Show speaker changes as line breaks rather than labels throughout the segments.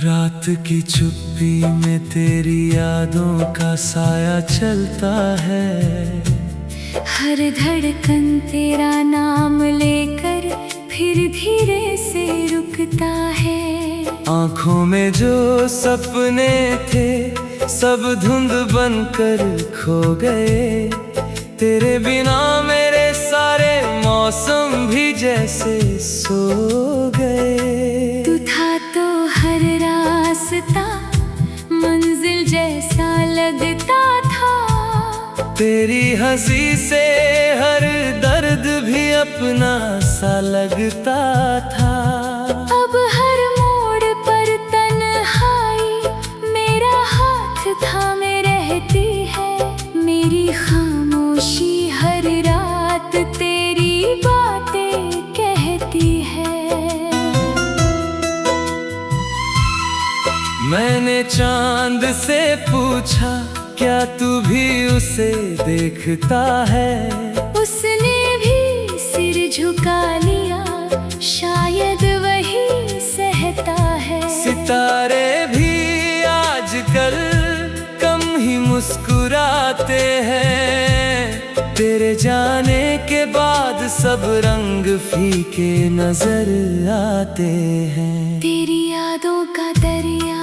रात की चुप्पी में तेरी यादों का साया चलता है।
हर धड़कन तेरा नाम लेकर फिर धीरे से रुकता है।
आँखों में जो सपने थे सब धुंध बनकर खो गए। तेरे बिना मेरे सारे मौसम भी जैसे सो गए।
तू था तो हर रास्ता मंजिल जैसा लगता था।
तेरी हंसी से हर दर्द भी अपना सा लगता था।
अब हर मोड़ पर तन्हाई मेरा हाथ थामे रहती है। मेरी खामोशी हर रात तेरी बातें कहती है।
मैंने चांद से पूछा क्या तू भी उसे देखता है।
उसने भी सिर झुका लिया, शायद वही सहता है।
सितारे भी आजकल कम ही मुस्कुराते हैं। तेरे जाने के बाद सब रंग फीके नजर आते हैं।
तेरी यादों का दरिया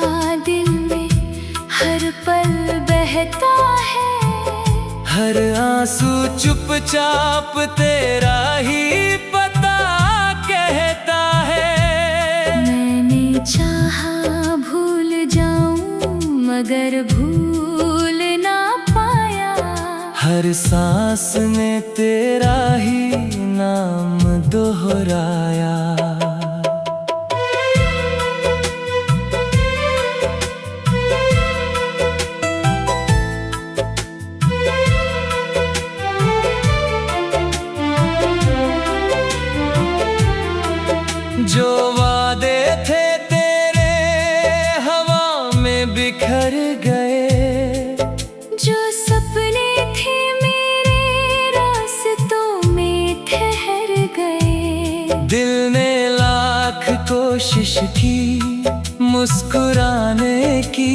दिल में हर पल बहता है।
हर आंसू चुपचाप तेरा ही पता कहता है।
मैंने चाहा भूल जाऊं मगर भूल ना पाया।
हर सांस में तेरा ही नाम दोहराया। जो वादे थे तेरे हवा में बिखर गए।
जो सपने थे मेरे रास्तों में ठहर गए।
दिल ने लाख कोशिश की मुस्कुराने की,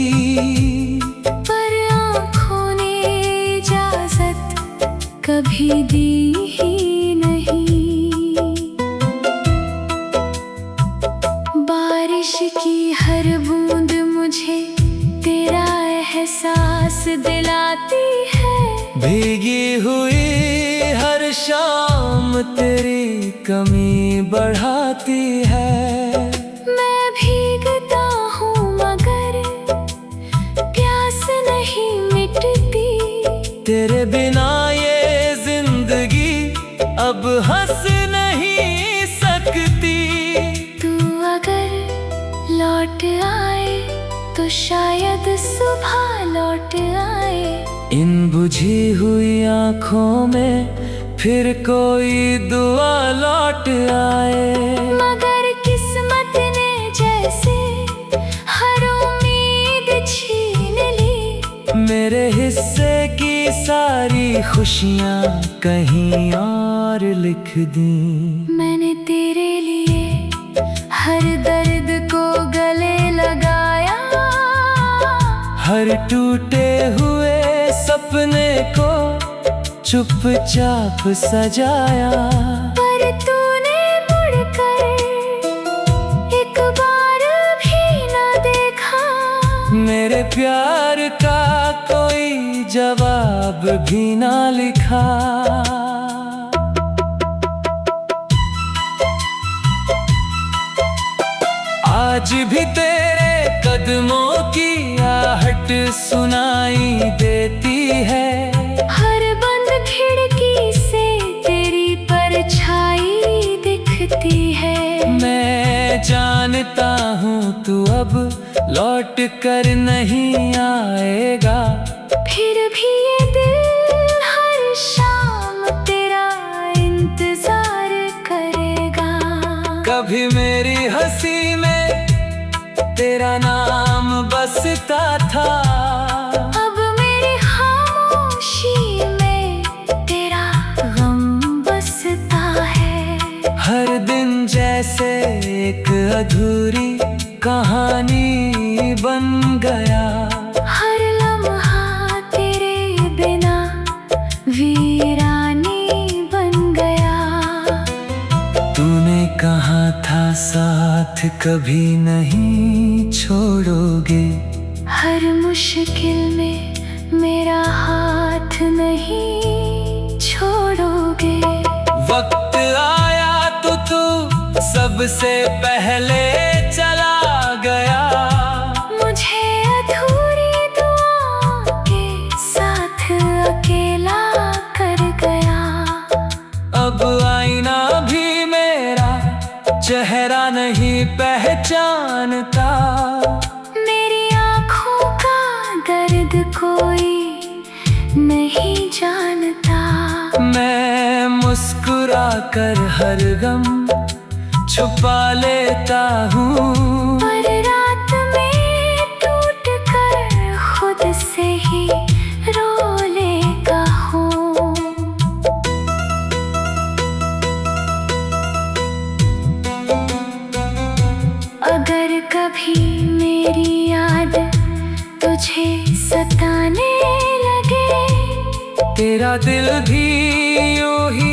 पर आँखों ने इजाजत कभी दी ही नहीं। बारिश की हर बूंद मुझे तेरा एहसास दिलाती है।
भीगी हुई हर शाम तेरी कमी बढ़ाती है।
मैं भीगता हूँ मगर प्यास नहीं मिटती।
तेरे बिना ये जिंदगी अब हंस नहीं सकती।
तू अगर लौट आए तो शायद सुबह लौट आए।
इन बुझी हुई आँखों में फिर कोई दुआ लौट आए।
मगर किस्मत ने जैसे हर उम्मीद छीन ली।
मेरे हिस्से की सारी खुशियाँ कहीं और लिख दी।
मैंने तेरे लिए हर दर्द को गले लगाया।
हर टूटे हुए सपने को चुपचाप सजाया।
पर तूने मुड़कर एक बार भी न देखा।
मेरे प्यार का कोई जवाब भी ना लिखा। आज भी तेरे कदमों की आहट सुनाई देती है।
हर बंद खिड़की से तेरी परछाई दिखती है।
मैं जानता हूँ तू अब लौट कर नहीं आएगा।
फिर भी ये दिल हर शाम तेरा इंतजार करेगा।
कभी मेरी हंसी में तेरा नाम बसता था।
अब मेरी खामोशी में तेरा गम बसता है।
हर दिन जैसे एक अधूरी कहानी बन गया।
हर लम्हा तेरे बिना वीरानी बन गया।
तूने कहा था साथ कभी नहीं छोड़ोगे।
हर मुश्किल में मेरा हाथ नहीं छोड़ोगे।
वक्त आया तो तू सबसे पहले चला गया।
मुझे अधूरी दुआ के साथ अकेला कर गया।
अब आईना भी मेरा चेहरा नहीं पहचानता।
मेरी आँखों का दर्द कोई नहीं जानता।
मैं मुस्कुरा कर हर गम छुपा लेता हूँ।
पर रात में टूट कर खुद से ही रो लेता हूँ। अगर कभी मेरी याद तुझे सताने लगे,
तेरा दिल भी यूं ही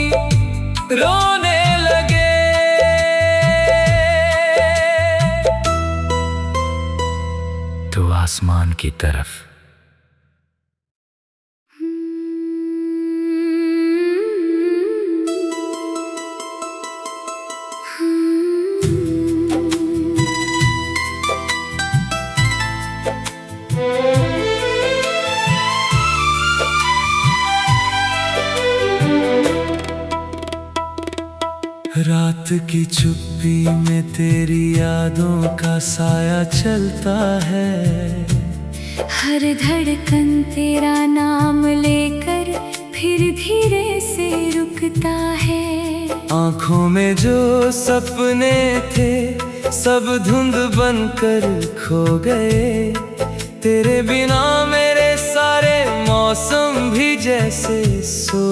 रोने लगे। तो आसमान की तरफ रात की चुप्पी में तेरी यादों का साया चलता है।
हर धड़कन तेरा नाम लेकर फिर धीरे से रुकता है।
आँखों में जो सपने थे सब धुंध बनकर खो गए। तेरे बिना मेरे सारे मौसम भी जैसे सो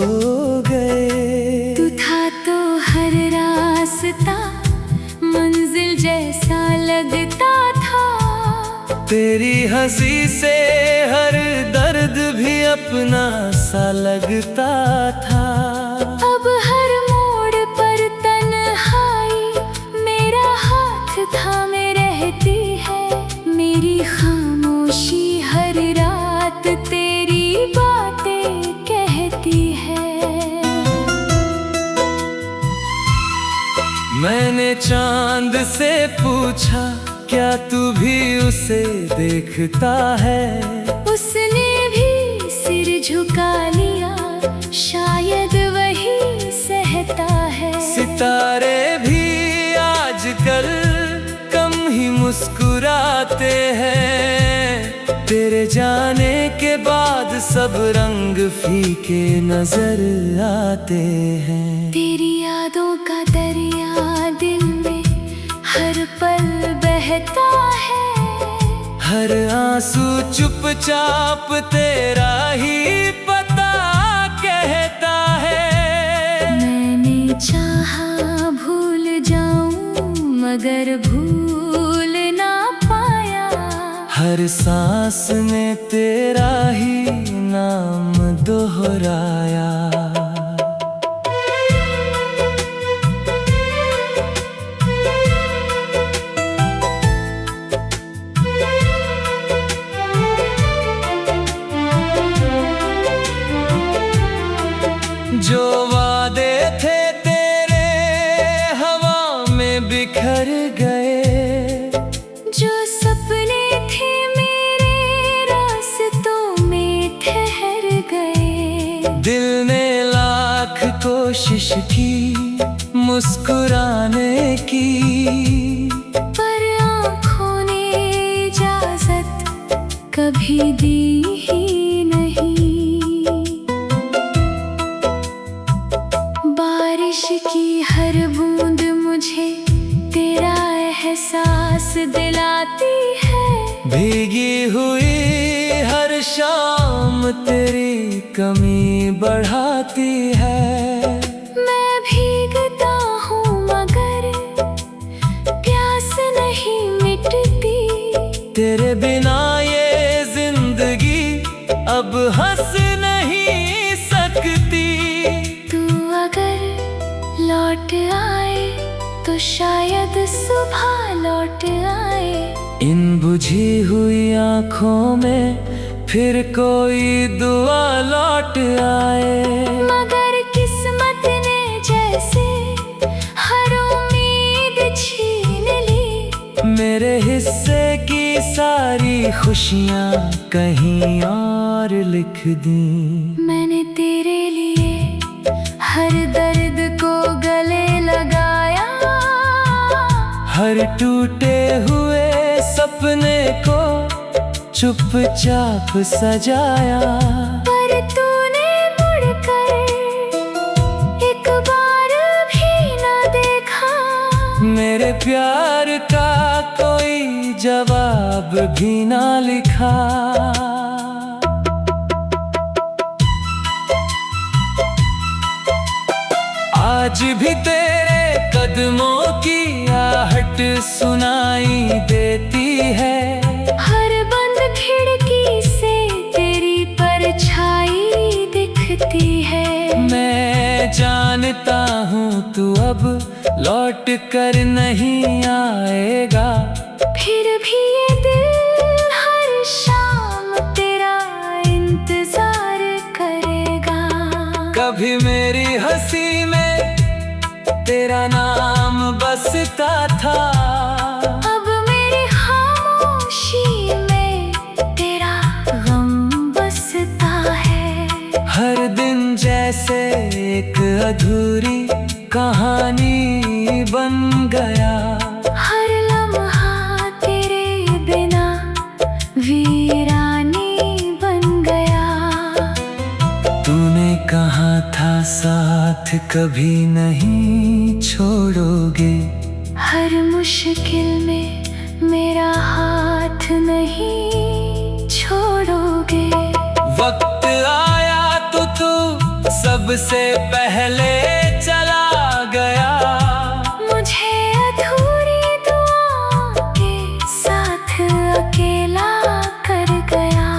गए।
तू था तो हर रास्ता मंजिल जैसा लगता था।
तेरी हंसी से हर दर्द भी अपना सा लगता था।
अब हर मोड़ पर तन्हाई मेरा हाथ थामे रहती है। मेरी खामोशी हर रात तेरी बातें कहती है।
मैंने चांद से पूछा क्या तू भी उसे देखता है।
उसने भी सिर झुका लिया, शायद वही सहता है।
सितारे भी आजकल कम ही मुस्कुराते हैं। तेरे जाने के बाद सब रंग फीके नजर आते हैं।
तेरी यादों का दरिया दिल में हर पल बहता है।
हर आंसू चुपचाप तेरा ही पता कहता है।
मैंने चाहा भूल जाऊं मगर भूल ना पाया।
हर सांस में तेरा ही नाम दोहराया। जो वादे थे तेरे हवा में बिखर गए।
जो सपने थे मेरे रास्तों में ठहर गए।
दिल ने लाख कोशिश की मुस्कुराने की,
पर आँखों ने इजाजत कभी दी ही नहीं। बारिश की हर बूंद मुझे तेरा एहसास दिलाती है।
भीगी हुई हर शाम तेरी कमी बढ़ाती है।
मैं भीगता हूँ मगर प्यास नहीं मिटती।
तेरे
लौट आए तो शायद सुबह लौट आए।
इन बुझी हुई आँखों में फिर कोई दुआ लौट आए।
मगर किस्मत ने जैसे हर उम्मीद छीन ली।
मेरे हिस्से की सारी खुशियाँ कहीं और लिख दी।
मैंने तेरे लिए हर दर्द को गले लगाया।
हर टूटे हुए सपने को चुपचाप सजाया।
पर तूने मुड़कर एक बार भी न देखा।
मेरे प्यार का कोई जवाब भी ना लिखा। आज भी तेरे कदमों की आहट सुनाई देती है।
हर बंद खिड़की से तेरी परछाई दिखती है।
मैं जानता हूँ तू अब लौट कर नहीं आएगा।
फिर भी ये दिल हर शाम तेरा इंतजार करेगा।
कभी मेरी हंसी में तेरा नाम बसता था।
अब मेरी खामोशी में तेरा गम बसता है।
हर दिन जैसे एक अधूरी कहानी बन गया।
हर लम्हा तेरे बिना वीरानी बन गया।
तूने कहा था साथ कभी नहीं छोड़ोगे।
हर मुश्किल में मेरा हाथ नहीं छोड़ोगे।
वक्त आया तो तू सबसे पहले चला गया।
मुझे अधूरी दुआ के साथ अकेला कर गया।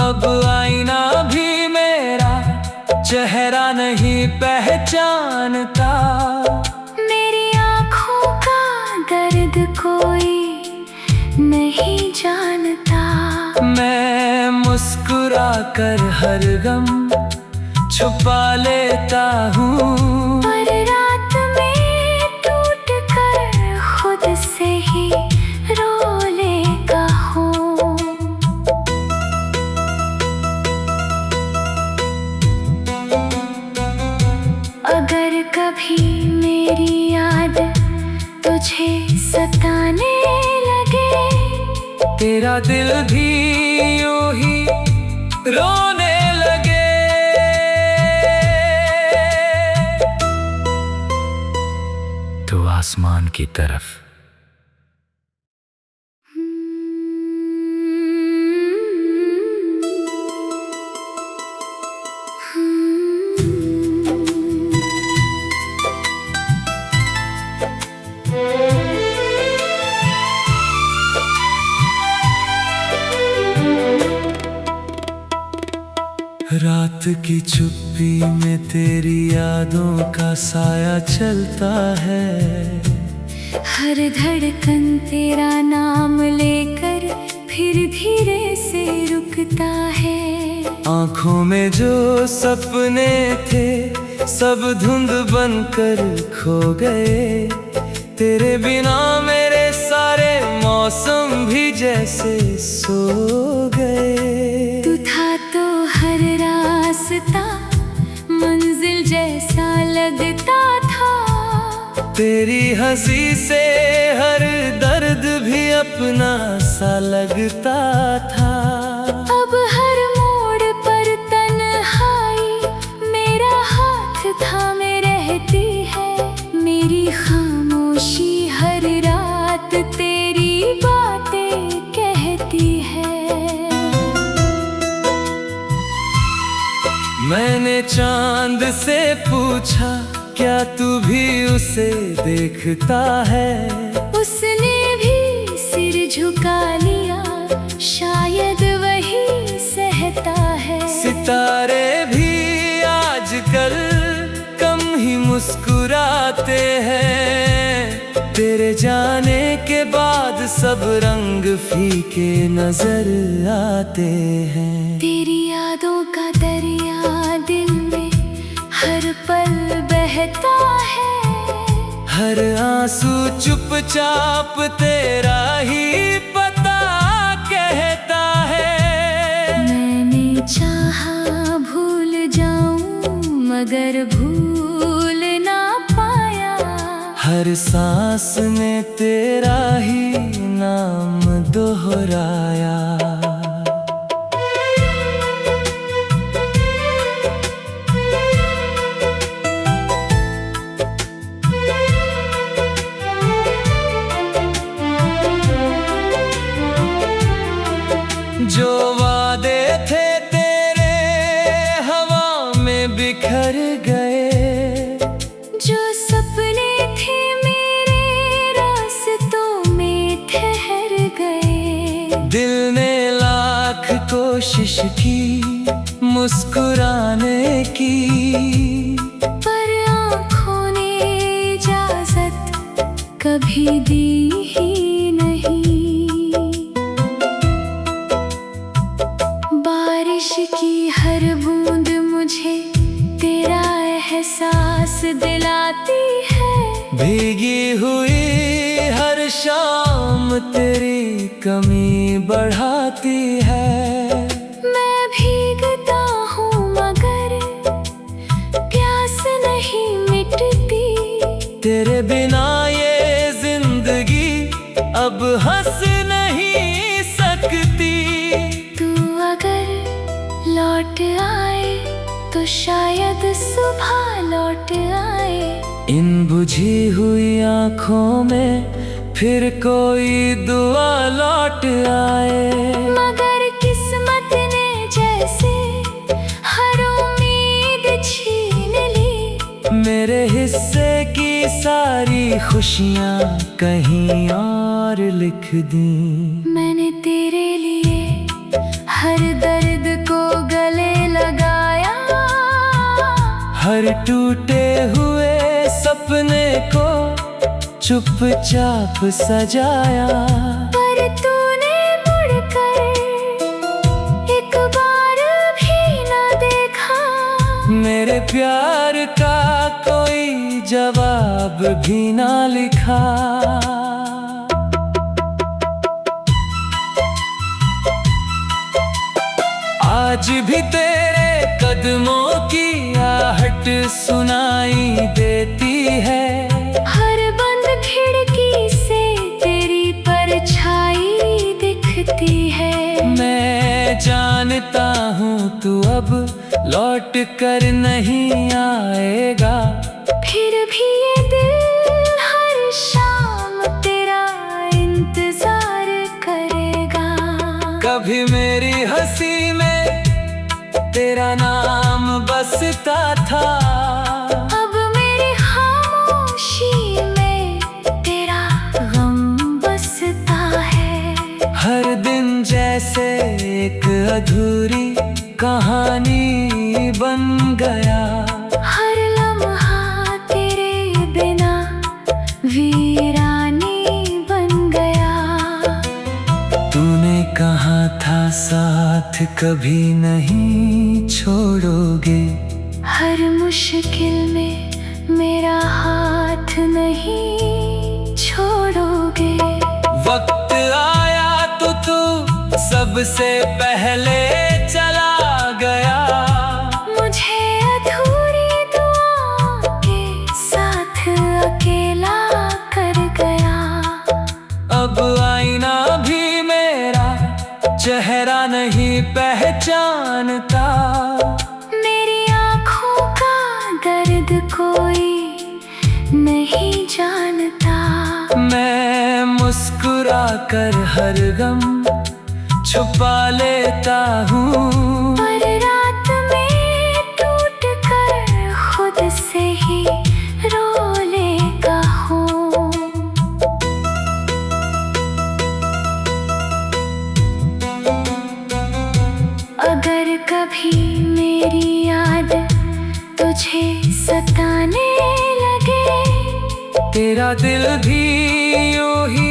अब आईना भी मेरा चेहरा नहीं पहचानता।
मेरी आँखों का दर्द कोई नहीं जानता।
मैं मुस्कुरा कर हर गम छुपा लेता हूँ।
पर रात में टूट कर खुद से ही रो लेता हूँ। अगर कभी मेरी याद तुझे सताने लगे।
तेरा दिल भी यूं ही रोने लगे। तो आसमान की तरफ रात की चुप्पी में तेरी यादों का साया चलता है।
हर धड़कन तेरा नाम लेकर फिर धीरे से रुकता है।
आँखों में जो सपने थे सब धुंध बनकर खो गए। तेरे बिना मेरे सारे मौसम भी जैसे सो गए।
तू था तो हर रास्ता मंजिल जैसा लगता था।
तेरी हंसी से हर दर्द भी अपना सा लगता था।
अब हर मोड़ पर तन्हाई मेरा हाथ थामे रहती है। मेरी खामोशी हर रात तेरी बातें कहती है।
मैंने चांद से पूछा क्या तू भी उसे देखता है।
उसने भी सिर झुका लिया, शायद वही सहता है।
सितारे भी आजकल कम ही मुस्कुराते हैं। तेरे जाने के बाद सब रंग फीके नजर आते हैं।
तेरी यादों का दरिया दिल में हर पल बहता है।
हर आंसू चुपचाप तेरा ही पता कहता है।
मैंने चाहा भूल जाऊं मगर भूल ना पाया।
हर सांस में तेरा ही नाम दोहराया। जो वादे थे तेरे हवा में बिखर गए।
जो सपने थे मेरे रास्तों में ठहर गए।
दिल ने लाख कोशिश की मुस्कुराने की,
पर आँखों ने इजाजत कभी दी ही नहीं। बारिश की हर बूंद मुझे तेरा एहसास दिलाती है।
भीगी हुई हर शाम तेरी कमी बढ़ाती है।
मैं भीगता हूँ मगर प्यास नहीं मिटती।
तेरे बिना ये जिंदगी अब हंस नहीं सकती।
तू अगर लौट आए तो शायद सुबह लौट आए।
इन बुझी हुई आँखों में फिर कोई दुआ लौट आए।
मगर किस्मत ने जैसे हर उम्मीद छीन ली।
मेरे हिस्से की सारी खुशियाँ कहीं और लिख दी।
मैंने तेरे लिए हर दर्द को गले लगाया।
हर टूटे हुए सपने को चुपचाप सजाया।
पर तूने मुड़कर एक बार भी न देखा।
मेरे प्यार का कोई जवाब भी ना लिखा। आज भी तेरे कदमों की आहट सुनाई देती है।
हर बंद खिड़की से तेरी परछाई दिखती है।
मैं जानता हूँ तू अब लौट कर नहीं आएगा।
फिर भी ये दिल हर शाम तेरा इंतजार करेगा।
कभी मेरी हंसी में तेरा नाम बसता था।
अब मेरी खामोशी में तेरा गम बसता है।
हर दिन जैसे एक अधूरी कहानी बन गया।
हर लम्हा तेरे बिना वीरानी बन गया।
तूने कहा था साथ कभी नहीं छोड़ोगे।
हर मुश्किल में मेरा हाथ नहीं छोड़ोगे।
वक्त आया तो तू सबसे पहले चला गया।
मुझे अधूरी दुआ के साथ अकेला कर गया।
अब आईना भी मेरा चेहरा नहीं पहचानता।
मेरी आँखों का दर्द कोई नहीं जानता।
मैं मुस्कुरा कर हर गम छुपा लेता हूँ।
पर रात में टूट कर खुद से ही रो लेता हूँ। अगर कभी मेरी याद तुझे सताने
मेरा दिल भी यूं ही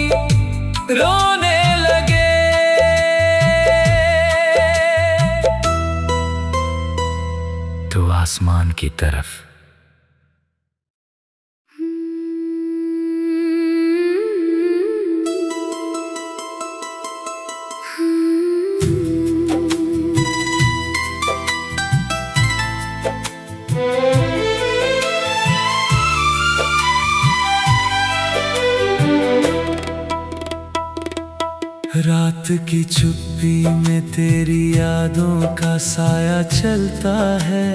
रोने लगे। तो आसमान की तरफ रात की चुप्पी में तेरी यादों का साया चलता है।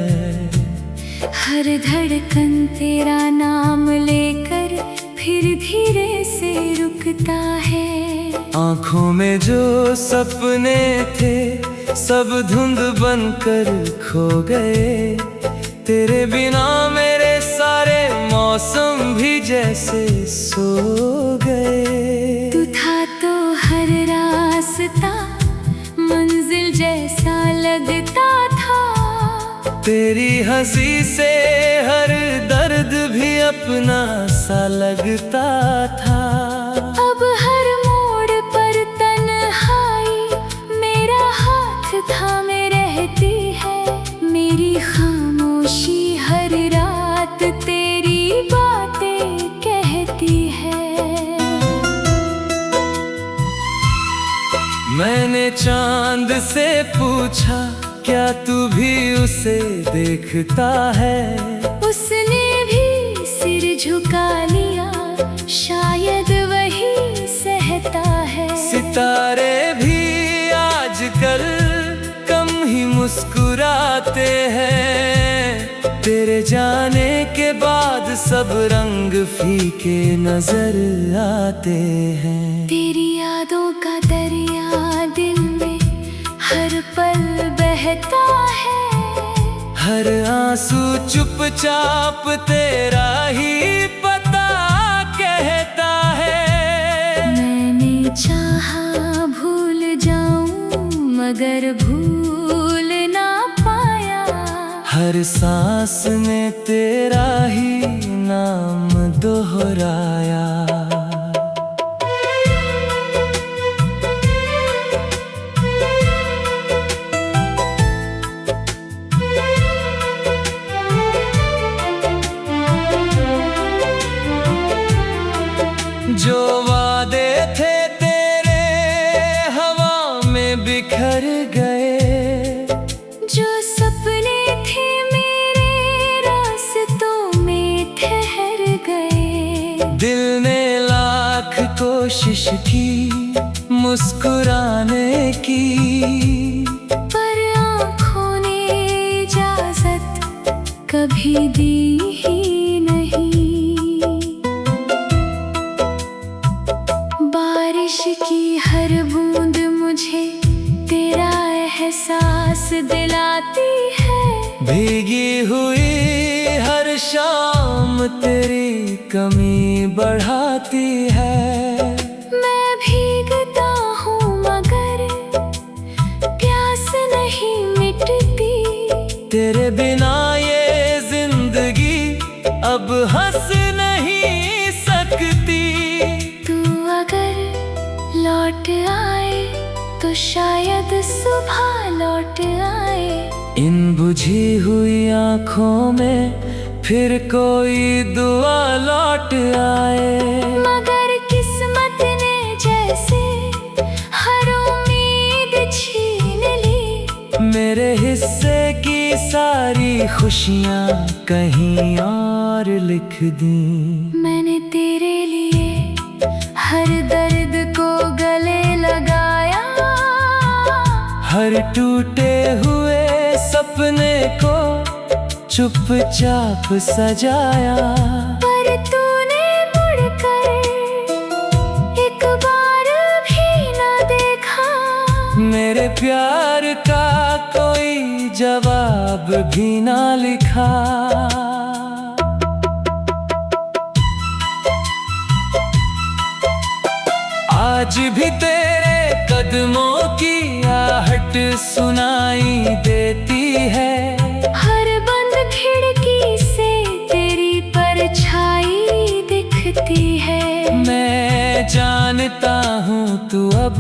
हर धड़कन तेरा नाम लेकर फिर धीरे से रुकता है।
आँखों में जो सपने थे सब धुंध बनकर खो गए। तेरे बिना मेरे सारे मौसम भी जैसे सो गए।
तू था तो हर रास्ता मंजिल जैसा लगता था।
तेरी हंसी से हर दर्द भी अपना सा लगता था।
अब हर मोड़ पर तन्हाई मेरा हाथ थामे रहती है। मेरी खामोशी हर रात तेरी बातें कहती है।
मैंने चांद से पूछा क्या तू भी उसे देखता है।
उसने भी सिर झुका लिया, शायद वही सहता है।
सितारे भी आजकल कम ही मुस्कुराते हैं। तेरे जाने के बाद सब रंग फीके नजर आते हैं।
तेरी यादों का दरिया दिल में हर पल बहता है।
हर आंसू चुपचाप तेरा ही पता कहता है।
मैंने चाहा भूल जाऊं मगर भूल ना पाया।
हर सांस में तेरा ही नाम दोहराया। जो वादे थे तेरे हवा में बिखर गए।
जो सपने थे मेरे रास्तों में ठहर गए।
दिल ने लाख कोशिश की मुस्कुराने की,
पर आँखों ने इजाजत कभी दी ही नहीं। बारिश की हर बूंद मुझे तेरा एहसास दिलाती है।
भीगी हुई हर शाम तेरी कमी बढ़ाती है।
मैं भीगता हूँ मगर प्यास नहीं मिटती।
तेरे बिना ये जिंदगी अब हंस नहीं सकती।
तू अगर लौट आए तो शायद सुबह लौट आए।
इन बुझी हुई आँखों में फिर कोई दुआ लौट आए।
मगर किस्मत ने जैसे हर उम्मीद छीन ली।
मेरे हिस्से की सारी खुशियाँ कहीं और लिख दी।
मैंने तेरे लिए हर दर्द को गले लगाया।
हर टूटे हुए सपने को चुपचाप सजाया।
पर तूने मुड़कर एक बार भी न देखा।
मेरे प्यार का कोई जवाब भी ना लिखा। आज भी तेरे कदमों की आहट सुनाई देती है।
हर बंद खिड़की से तेरी परछाई दिखती दिखती है।
मैं जानता हूँ तू अब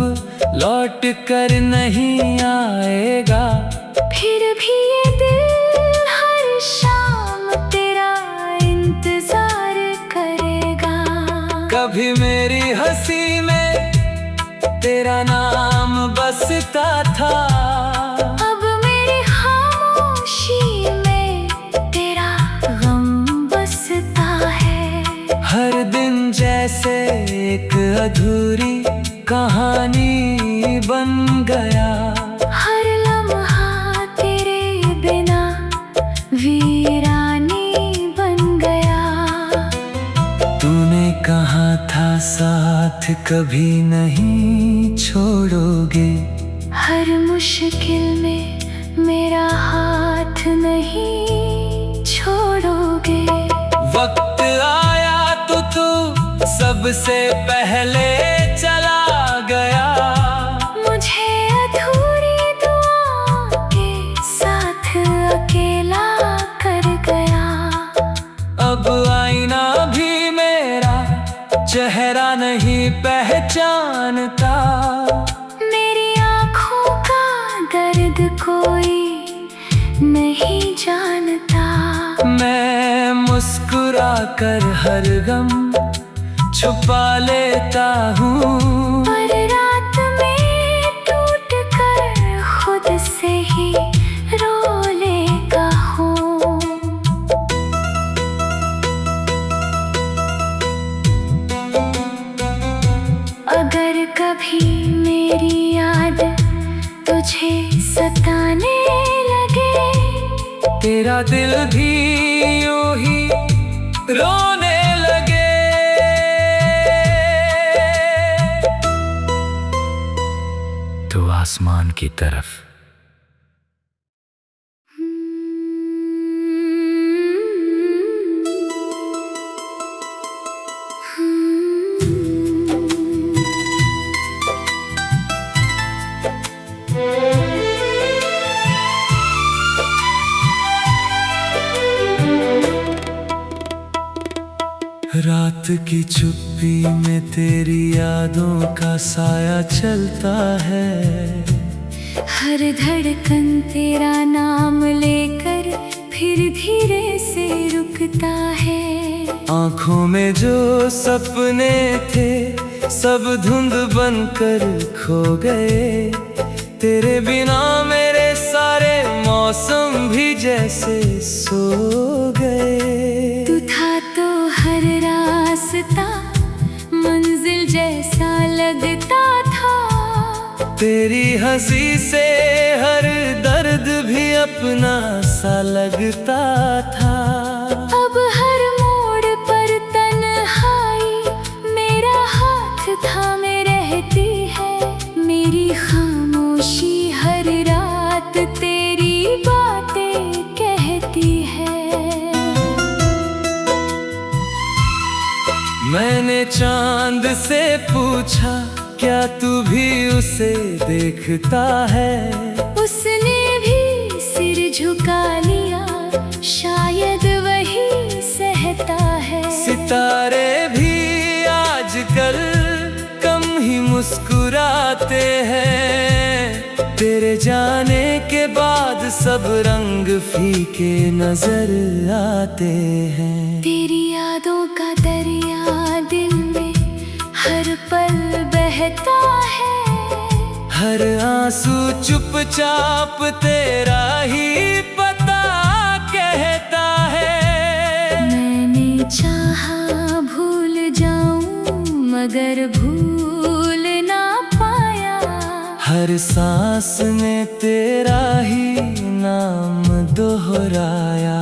लौट कर नहीं आएगा,
फिर भी ये दिल हर शाम तेरा इंतजार करेगा।
कभी मेरी हंसी में तेरा नाम बसता था,
अब मेरी खामोशी में तेरा गम बसता है।
हर दिन जैसे एक अधूरी कहानी बन गया,
हर लम्हा तेरे बिना वीरानी बन गया।
तूने कहा था साथ कभी नहीं छोड़ोगे,
हर मुश्किल में मेरा हाथ नहीं छोड़ोगे।
वक्त आया तो तू सबसे पहले चला गया,
मुझे अधूरी दुआ के साथ अकेला कर गया।
अब आईना भी मेरा चेहरा नहीं पहचानता,
मेरी आँखों का दर्द कोई नहीं जानता।
मैं मुस्कुरा कर हर गम छुपा लेता हूँ,
पर रात में टूट कर खुद से ही रो लेता हूँ। अगर कभी मेरी याद तुझे सताने लगे,
तेरा दिल भी यूं ही रोने लगे। तो आसमान की तरफ रात की चुप्पी में तेरी यादों का साया चलता है,
हर धड़कन तेरा नाम लेकर फिर धीरे से रुकता है।
आँखों में जो सपने थे सब धुंध बनकर खो गए, तेरे बिना मेरे सारे मौसम भी जैसे सो गए।
तू था तो हर रास्ता मंजिल जैसा लगता था,
तेरी हंसी से हर दर्द भी अपना सा लगता था।
अब हर मोड़ पर तन्हाई मेरा हाथ थामे रहती है। मेरी खामोशी हर रात तेरी बातें कहती है।
मैंने चांद से पूछा क्या तू भी उसे देखता है,
उसने भी सिर झुका लिया, शायद वही सहता है।
सितारे भी आजकल कम ही मुस्कुराते हैं, तेरे जाने के बाद सब रंग फीके नजर आते हैं।
तेरी यादों का दरिया दिल में हर पल बहता है,
हर आंसू चुपचाप तेरा ही पता कहता है।
मैंने चाहा भूल जाऊं मगर भूल ना पाया,
हर सांस में तेरा ही नाम दोहराया।